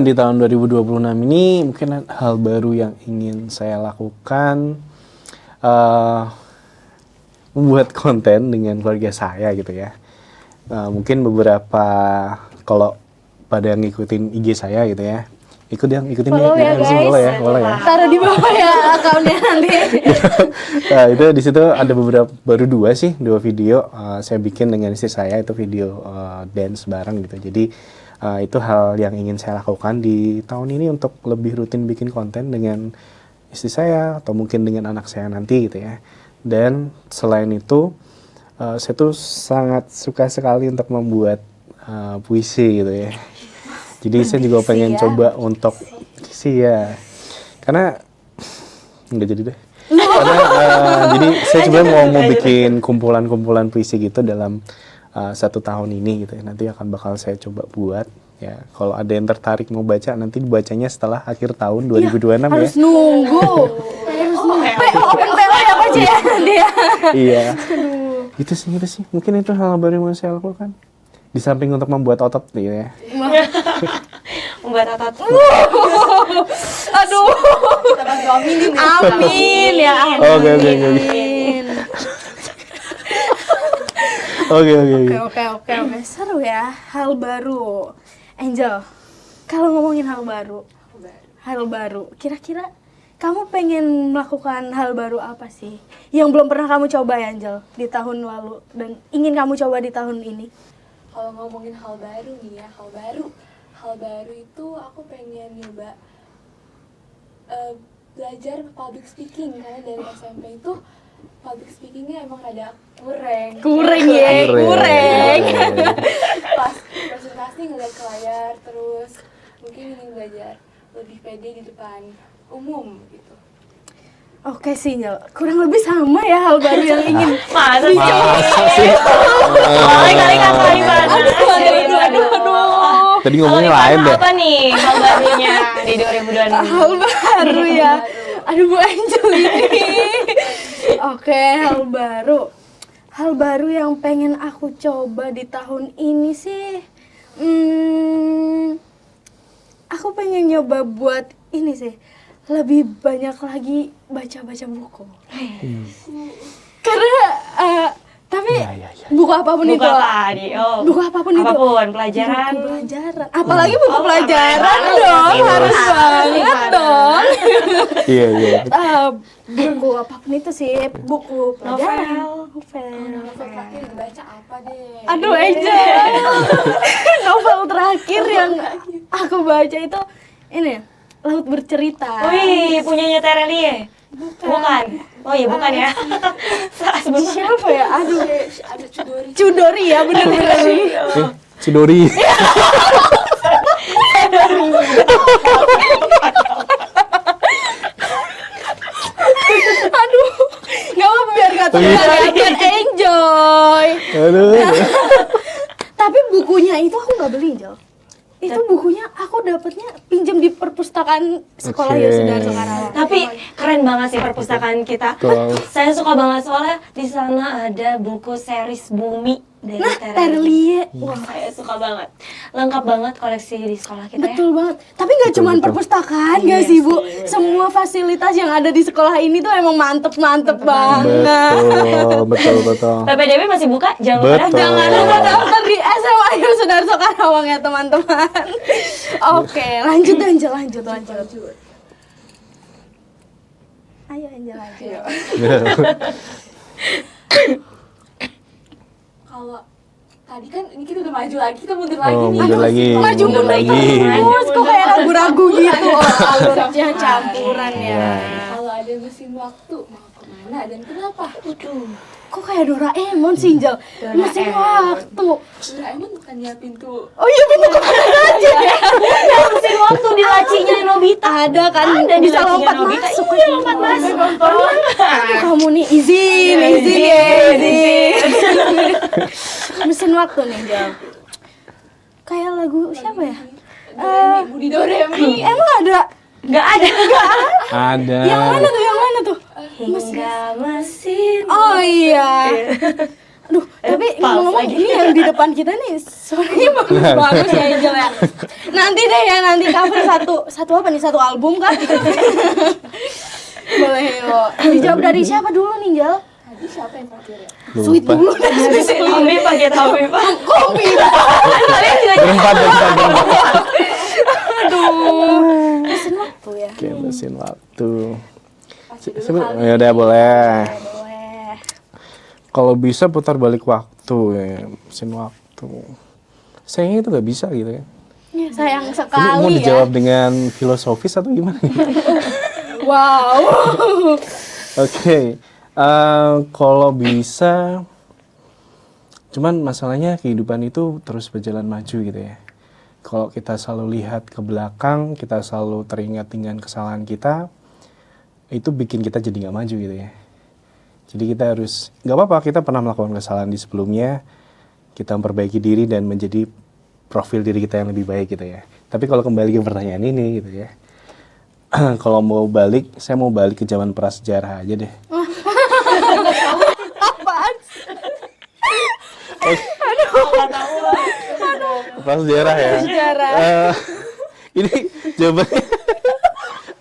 Speaker 4: Di tahun 2026 ini mungkin hal baru yang ingin saya lakukan, membuat konten dengan keluarga saya gitu ya. Mungkin beberapa, kalau pada yang ngikutin IG saya gitu ya, ikutin
Speaker 5: Follow ya, guys.
Speaker 4: boleh ya.
Speaker 5: Taruh di bawah ya akunnya nanti.
Speaker 4: Nah, itu di situ ada baru dua video saya bikin dengan istri saya, itu video dance bareng gitu. Jadi itu hal yang ingin saya lakukan di tahun ini untuk lebih rutin bikin konten dengan istri saya atau mungkin dengan anak saya nanti gitu ya. Dan selain itu saya tuh sangat suka sekali untuk membuat puisi gitu ya. Jadi saya juga pengen coba untuk puisi ya. Karena nggak jadi deh. Karena jadi saya sebenarnya mau bikin kumpulan-kumpulan puisi gitu dalam 1 tahun ini gitu ya. Nanti bakal saya coba buat ya. Kalau ada yang tertarik mau baca, nanti dibacanya setelah akhir tahun 2026 ya.
Speaker 5: Harus nunggu. Open PO ya Coach ya dia.
Speaker 4: Iya. Itu sih. Mungkin itu hal baru yang mau saya lakukan. Di samping untuk membuat otot nih ya.
Speaker 1: Membuat otot.
Speaker 5: Aduh.
Speaker 3: Kita bantu aminin ya.
Speaker 5: Amin ya amin.
Speaker 4: Oke.
Speaker 5: Oke. Seru ya, hal baru. Angel, kalau ngomongin hal baru, kira-kira kamu pengen melakukan hal baru apa sih? Yang belum pernah kamu coba ya Angel di tahun lalu dan ingin kamu coba di tahun ini?
Speaker 3: Kalau ngomongin hal baru nih ya, hal baru itu aku pengen nyoba belajar public speaking, karena dari SMP itu public speakingnya emang rada kurang.
Speaker 5: Kurang.
Speaker 3: Pas presentasi ngeliat ke layar, terus mungkin ingin belajar lebih pede di depan umum gitu.
Speaker 5: Oke sih Angel, kurang lebih sama ya hal baru yang ingin.
Speaker 1: Masa
Speaker 4: sih?
Speaker 1: Kali banget. Aduh.
Speaker 4: Tadi ngomongnya lain deh.
Speaker 1: Apa nih hal barunya di 2026?
Speaker 5: Hal baru ya. Aduh Bu Angel ini. Oke, hal baru yang pengen aku coba di tahun ini sih, aku pengen nyoba buat ini sih, lebih banyak lagi baca buku. Karena tapi buku apapun
Speaker 1: Buku
Speaker 5: itu.
Speaker 1: apa adi? Oh,
Speaker 5: Buku apapun itu.
Speaker 1: Pelajaran.
Speaker 5: Buku pelajaran. Apalagi buku pelajaran
Speaker 1: apalagi.
Speaker 5: dong,
Speaker 1: Iya.
Speaker 5: harus banget dong.
Speaker 4: Iya.
Speaker 5: Buku apapun itu sih, buku pelajaran.
Speaker 3: Novel terakhir dibaca apa deh?
Speaker 5: Aduh Angel. Novel terakhir yang aku baca itu ini, Laut Bercerita.
Speaker 1: Wih, punyanya Terelie. Bukan. Oh iya, bukan ya. Salah sebenarnya.
Speaker 5: Siapa ya? Aduh,
Speaker 3: Ada Chudori.
Speaker 5: Chudori ya, bener-bener.
Speaker 4: Chidori.
Speaker 5: Aduh, nggak apa biar kata biar enjoy.
Speaker 4: Aduh.
Speaker 5: Tapi bukunya itu aku nggak beli, Angel. Itu bukunya aku dapetnya pinjam di perpustakaan sekolah
Speaker 4: Oke.
Speaker 5: Yosudarso Karawang.
Speaker 1: Tapi keren banget sih perpustakaan kita.
Speaker 4: Betul.
Speaker 1: Saya suka banget soalnya di sana ada buku series Bumi dari
Speaker 5: Nah,
Speaker 1: Terelie.
Speaker 5: Terelie. Wah,
Speaker 1: Saya suka banget. Lengkap banget koleksi di sekolah kita ya.
Speaker 5: betul banget. Tapi nggak cuma
Speaker 4: betul.
Speaker 5: perpustakaan
Speaker 1: Iya
Speaker 5: nggak sih, Bu?
Speaker 1: sih,
Speaker 5: Semua fasilitas yang ada di sekolah ini tuh emang mantep banget.
Speaker 4: Betul.
Speaker 1: PPDB masih buka? Jangan lupa
Speaker 4: Betul.
Speaker 5: Jangan lupa daftar di SMA Yosudarso Karawang ya teman-teman. Oke, lanjut. Ayo Angel lanjut.
Speaker 3: Kalau tadi kan ini kita udah maju lagi, kita mundur lagi
Speaker 4: Oh,
Speaker 3: nih.
Speaker 4: mundur lagi.
Speaker 5: Maju mundur terus, kok kayak ragu-ragu gitu. Alurnya campuran ya.
Speaker 4: Iya.
Speaker 3: Kalau ada mesin waktu mau kemana dan kenapa?
Speaker 5: Kok kayak Doraemon sih, Angel? Mesin waktu.
Speaker 3: Doraemon bukannya pintu.
Speaker 5: Oh iya, pintu kemana aja ya?
Speaker 1: mesin waktu di lacinya Nobita.
Speaker 5: Ada kan,
Speaker 1: Ada di
Speaker 5: bisa
Speaker 1: lacinya
Speaker 5: lompat
Speaker 1: Nobita.
Speaker 5: masuk.
Speaker 1: Iya, lompat masuk.
Speaker 5: Aduh, kamu nih izin. Mesin waktu nih, Angel. Kayak lagu siapa ya?
Speaker 3: Budi Doremi.
Speaker 5: Emang ada?
Speaker 1: Nggak ada.
Speaker 4: Ada.
Speaker 5: Yang mana tuh?
Speaker 1: Hingga mesin.
Speaker 5: Oh iya. Aduh, tapi ngomong
Speaker 1: lagi.
Speaker 5: ini yang di depan kita nih suaranya bagus ya Angel ya. Nanti deh ya, nanti cover satu apa nih? Satu album kan? Boleh yuk. Dijawab dari siapa dulu nih, Angel?
Speaker 3: Tadi siapa yang terakhir ya?
Speaker 5: Sweet dulu deh.
Speaker 1: Tommy pakai Tommy Pak.
Speaker 5: Kopi.
Speaker 1: Kalian juga
Speaker 4: Berempat.
Speaker 5: Aduh. Mesin waktu ya.
Speaker 4: Oke, mesin waktu. Ya udah boleh.
Speaker 5: Boleh.
Speaker 4: Kalau bisa putar balik waktu ya, mesin waktu. Sayangnya itu nggak bisa gitu ya.
Speaker 5: Ya, sayang
Speaker 4: Ini
Speaker 5: sekali
Speaker 4: mau
Speaker 5: ya.
Speaker 4: dijawab dengan filosofis atau gimana?
Speaker 5: Wow.
Speaker 4: Oke, kalau bisa, cuman masalahnya kehidupan itu terus berjalan maju gitu ya. Kalau kita selalu lihat ke belakang, kita selalu teringat dengan kesalahan kita, itu bikin kita jadi nggak maju gitu ya. Jadi kita harus, nggak apa-apa kita pernah melakukan kesalahan di sebelumnya, kita memperbaiki diri dan menjadi profil diri kita yang lebih baik gitu ya. Tapi kalau kembali ke pertanyaan ini gitu ya, kalau mau balik, saya mau balik ke zaman prasejarah aja deh.
Speaker 5: Apaan?
Speaker 4: Prasejarah ya.
Speaker 5: Sejarah.
Speaker 4: Ini jawabannya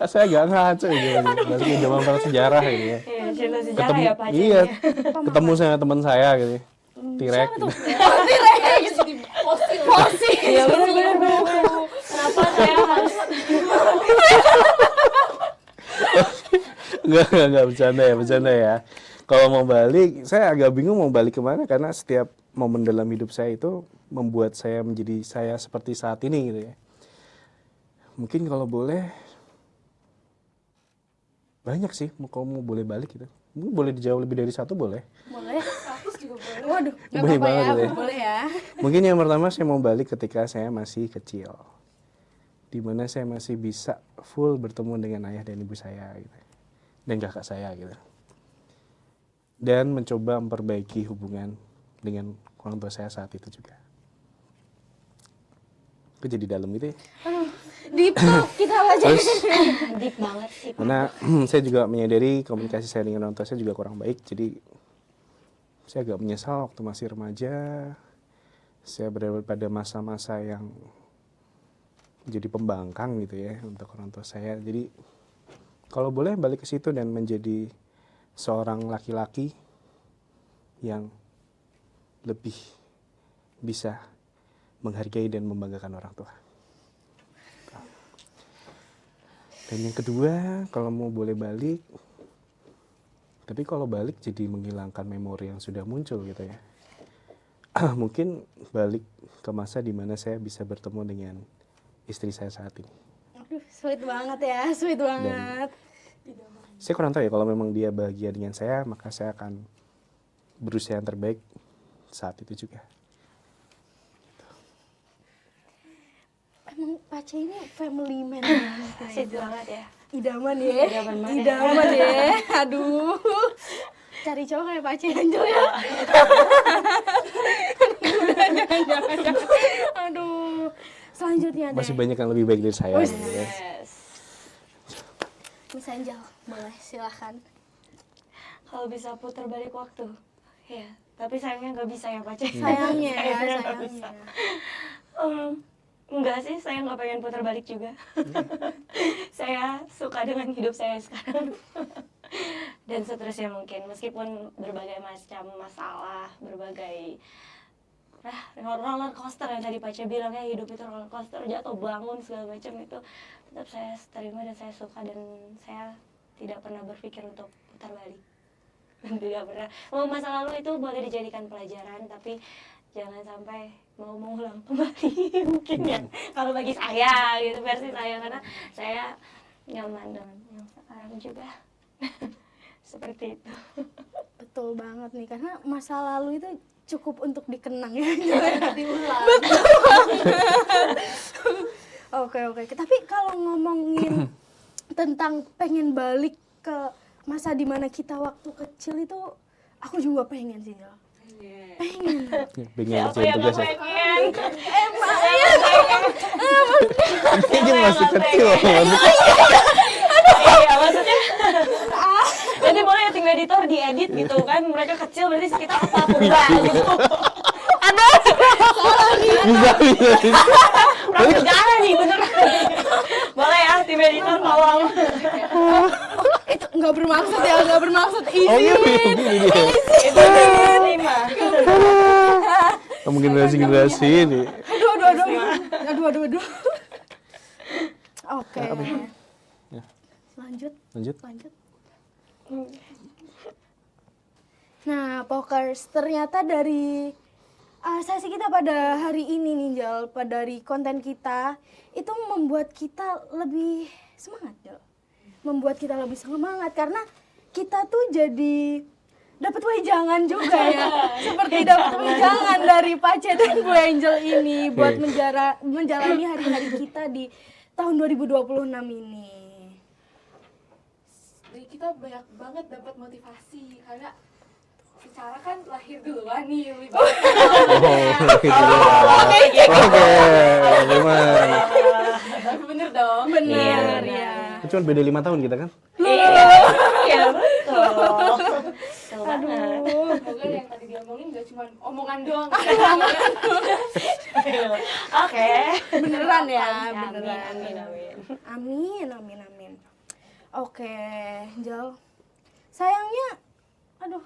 Speaker 4: saya agak ngaco ya jawabannya. Balik ke zaman prasejarah ini ya.
Speaker 1: Iya, cerita sejarah ya Pak.
Speaker 4: Iya, ketemu sama teman saya gitu. Tirek.
Speaker 5: Fosil.
Speaker 1: Iya benar. Kenapa saya harus
Speaker 4: Enggak bercanda ya. Kalau mau balik, saya agak bingung mau balik kemana karena setiap momen dalam hidup saya itu membuat saya menjadi saya seperti saat ini gitu ya. Mungkin kalau boleh banyak sih kalau mau boleh balik gitu. Mungkin boleh dijawab lebih dari satu boleh.
Speaker 5: Boleh? 100 juga boleh. Waduh, nggak
Speaker 4: Boleh
Speaker 5: apa-apa
Speaker 4: banget
Speaker 5: ya,
Speaker 4: gitu ya.
Speaker 5: boleh ya.
Speaker 4: Mungkin yang pertama saya mau balik ketika saya masih kecil. Di mana saya masih bisa full bertemu dengan ayah dan ibu saya gitu. Dan kakak saya gitu. Dan mencoba memperbaiki hubungan dengan orang tua saya saat itu juga. Kok jadi dalam gitu ya?
Speaker 5: Deep talk kita aja.
Speaker 4: Terus,
Speaker 1: deep banget sih Pak.
Speaker 4: karena saya juga menyadari komunikasi saya dengan orang tua saya juga kurang baik. Jadi saya agak menyesal waktu masih remaja. Saya berada pada masa-masa yang jadi pembangkang gitu ya untuk orang tua saya. Jadi kalau boleh balik ke situ dan menjadi seorang laki-laki yang lebih bisa menghargai dan membanggakan orang tua. Dan yang kedua, kalau mau boleh balik, tapi kalau balik jadi menghilangkan memori yang sudah muncul gitu ya. Mungkin balik ke masa di mana saya bisa bertemu dengan istri saya saat ini.
Speaker 5: Aduh, sweet banget ya, sweet banget.
Speaker 4: Saya kurang tahu ya, kalau memang dia bahagia dengan saya, maka saya akan berusaha yang terbaik saat itu juga.
Speaker 5: Emang Pace ini family man banget ya.
Speaker 1: Sweet banget ya.
Speaker 5: Idaman ya.
Speaker 1: Idaman banget.
Speaker 5: Idaman ya. Aduh. Cari cowok kayak Pace Angel ya. Jangan. Aduh. Selanjutnya deh.
Speaker 4: Masih banyak yang lebih baik dari saya. Gitu ya.
Speaker 1: Yes.
Speaker 5: Miss Angel, boleh silahkan.
Speaker 1: Kalau bisa putar balik waktu. Ya, tapi sayangnya nggak bisa ya Pak Cek.
Speaker 5: Sayangnya ya,
Speaker 1: Sayangnya nggak
Speaker 5: sayangnya.
Speaker 1: bisa. Enggak sih, saya nggak pengen putar balik juga. Saya suka dengan hidup saya sekarang. Dan seterusnya mungkin, meskipun berbagai macam masalah, berbagai roller coaster yang tadi Pace bilang ya, hidup itu roller coaster, jatuh bangun segala macam itu, tetap saya terima dan saya suka, dan saya tidak pernah berpikir untuk putar balik. Dan tidak pernah. Mau masa lalu itu boleh dijadikan pelajaran, tapi jangan sampai mau mengulang kembali mungkin ya. Kalau bagi saya gitu, versi saya, karena saya nyaman dengan yang sekarang juga. Seperti itu.
Speaker 5: Betul banget nih, karena masa lalu itu cukup untuk dikenang ya.
Speaker 3: Diulang.
Speaker 5: Oke. Tapi kalau ngomongin tentang pengen balik ke masa dimana kita waktu kecil itu, aku juga pengen sih, Jel. Pengen.
Speaker 4: Pengen
Speaker 1: Siapa
Speaker 4: ngerjain
Speaker 1: yang
Speaker 4: tugas
Speaker 1: nggak
Speaker 4: ya.
Speaker 1: pengen?
Speaker 4: Ini masih kecil.
Speaker 1: Iya, maksudnya nanti boleh ya tim editor diedit gitu kan, mereka kecil berarti sekitar apa pula gitu.
Speaker 4: Bisa.
Speaker 1: Prasejarah nih beneran. Boleh ya tim editor tolong.
Speaker 5: Itu nggak bermaksud ya, nggak bermaksud.
Speaker 4: Oh iya,
Speaker 5: Izin.
Speaker 4: ini dia.
Speaker 1: Itu terima.
Speaker 4: Ngomong generasi ini.
Speaker 5: Aduh. Oke.
Speaker 4: Ya.
Speaker 5: Lanjut.
Speaker 4: Lanjut.
Speaker 5: Nah, Pokers, ternyata dari sesi kita pada hari ini nih, Jel, dari konten kita, itu membuat kita lebih semangat, Jel. membuat kita lebih semangat karena kita tuh jadi dapat wejangan juga ya. Seperti dapat wejangan dari Pace dan Bu Angel ini buat menjalani hari-hari kita di tahun 2026 ini.
Speaker 3: Jadi kita banyak banget dapat motivasi karena secara kan lahir duluan nih lebih banyak.
Speaker 4: Oke, gimana?
Speaker 3: Tapi bener dong.
Speaker 5: Benar ya.
Speaker 4: Cuma beda 5 tahun kita kan?
Speaker 1: Iya, betul.
Speaker 5: Aduh.
Speaker 3: Semoga yang tadi diomongin gak cuma omongan doang.
Speaker 1: Oke.
Speaker 5: Beneran ya,
Speaker 1: Amin,
Speaker 5: beneran.
Speaker 1: amin, amin.
Speaker 5: Amin, amin, amin. Oke, Jal. Sayangnya, aduh,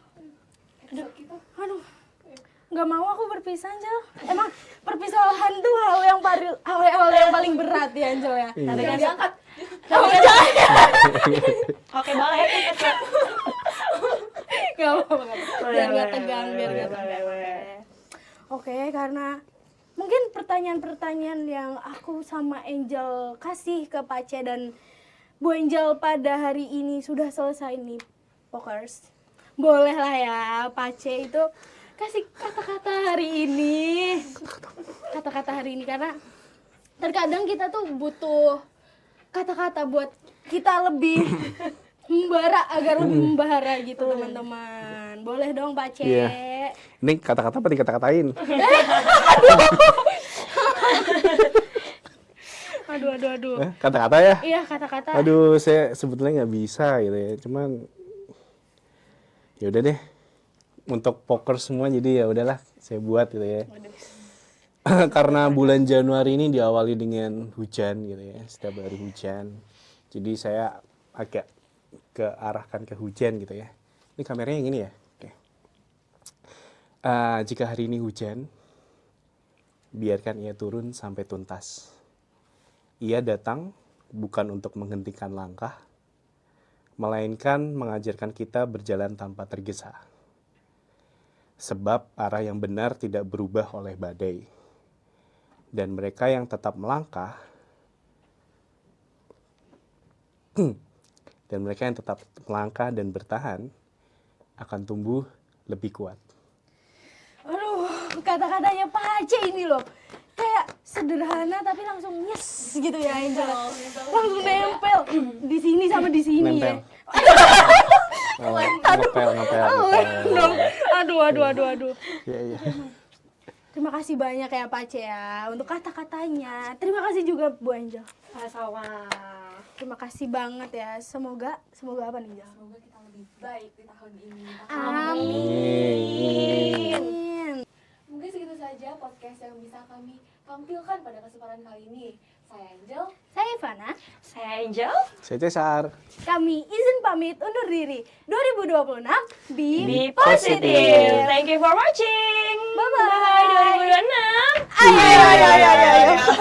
Speaker 5: nggak mau aku berpisah, Jal. Emang perpisahan tuh hal yang paling berat ya, Jal ya.
Speaker 1: Tapi kan
Speaker 3: Diangkat.
Speaker 1: oke boleh.
Speaker 5: Gak apa-apa, biar nggak tegang, biar nggak
Speaker 1: boleh,
Speaker 5: tegang.
Speaker 1: boleh.
Speaker 5: Oke, karena mungkin pertanyaan-pertanyaan yang aku sama Angel kasih ke Pace dan Bu Angel pada hari ini sudah selesai nih, Pokers. Boleh lah ya, Pace itu kasih kata-kata hari ini. Kata-kata hari ini karena terkadang kita tuh butuh kata-kata buat kita lebih membara, agar lebih membara gitu teman-teman. Boleh dong Pace.
Speaker 4: Iya. Ini kata-kata apa dikata-katain?
Speaker 5: Aduh.
Speaker 4: Kata-kata ya?
Speaker 5: Iya, kata-kata.
Speaker 4: Aduh, saya sebetulnya nggak bisa gitu ya. Cuman ya udah deh. Untuk poker semua jadi ya udahlah saya buat gitu ya. Karena bulan Januari ini diawali dengan hujan gitu ya. Setiap hari hujan. Jadi saya agak kearahkan ke hujan gitu ya. Ini kameranya yang ini ya. Oke. Jika hari ini hujan, biarkan ia turun sampai tuntas. Ia datang bukan untuk menghentikan langkah, melainkan mengajarkan kita berjalan tanpa tergesa. Sebab arah yang benar tidak berubah oleh badai. Dan mereka yang tetap melangkah, dan bertahan, akan tumbuh lebih kuat.
Speaker 5: Aduh, kata-katanya Pace ini loh. Kayak sederhana tapi langsung yes gitu ya Angel. Langsung nempel di sini sama di sini
Speaker 4: Nempel.
Speaker 5: ya.
Speaker 4: Ngepel.
Speaker 5: Aduh.
Speaker 4: Iya.
Speaker 5: Terima kasih banyak ya Pace ya untuk kata-katanya. Terima kasih juga Bu Angel.
Speaker 1: Sama-sama.
Speaker 5: Terima kasih banget ya. Semoga apa nih Angel?
Speaker 3: Semoga kita lebih baik di tahun ini.
Speaker 5: Amin.
Speaker 3: Mungkin segitu saja podcast yang bisa kami tampilkan pada kesempatan kali ini. Saya Angel.
Speaker 5: Saya Ivana.
Speaker 1: Saya Angel.
Speaker 4: Saya Cesar.
Speaker 5: Kami izin pamit undur diri. 2026
Speaker 1: Be positive. Thank you for watching.
Speaker 5: Bye-bye.
Speaker 1: Bye 2026.
Speaker 5: Ayo.